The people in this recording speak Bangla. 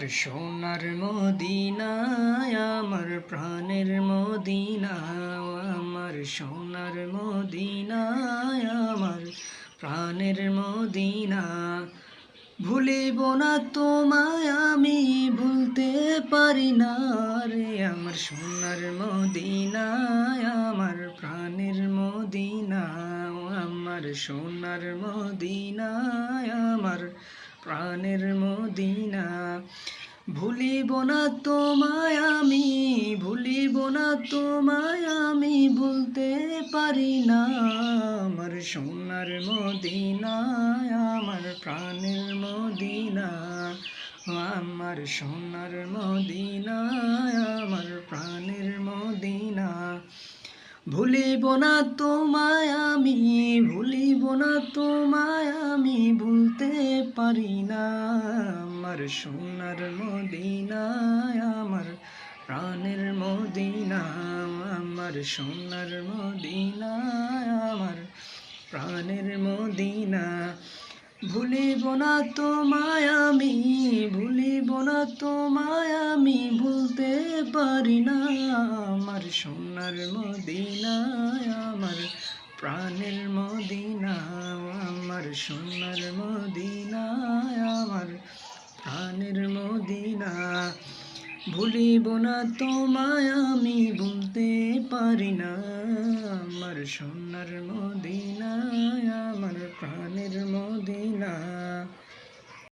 আমার সোনার মদিনায় আমার প্রাণের মদিনা, আমার সোনার মদিনায় আমার প্রাণের মদিনা। ভুলিব না তোমায় আমি, ভুলতে পারি না রে। আমার সোনার মদিনায় আমার প্রাণের মদিনা, আমার সোনার মদিনায় আমার প্রাণের মদিনা। ভুলিব না তোমায় আমি, ভুলিব না তোমায় আমি, ভুলতে পারি না। আমার সোনার মদিনায় আমার প্রাণের মদিনা, আমার সোনার মদিনায় আমার প্রাণের মদিনা। ভুলিব না তোমায় আমি, ভুলিব না তোমায় আমি, ভুলতে পারি না। আমার সোনার মদিনায় আমার প্রাণের মদিনা, আমার সোনার মদিনায় আমার প্রাণের মদিনা। ভুলিব না তোমায় আমি, ভুলিব না তোমায় আমি, ভুলতে পারি না। আমার সোনার মদিনায় আমার প্রাণের মদিনা, আমার সোনার মদিনায় আমার প্রাণের মদিনা। ভুলিব না তোমায় আমি, ভুলতে পারি না। আমার সোনার মদিনায় আমার প্রাণের মদিনা।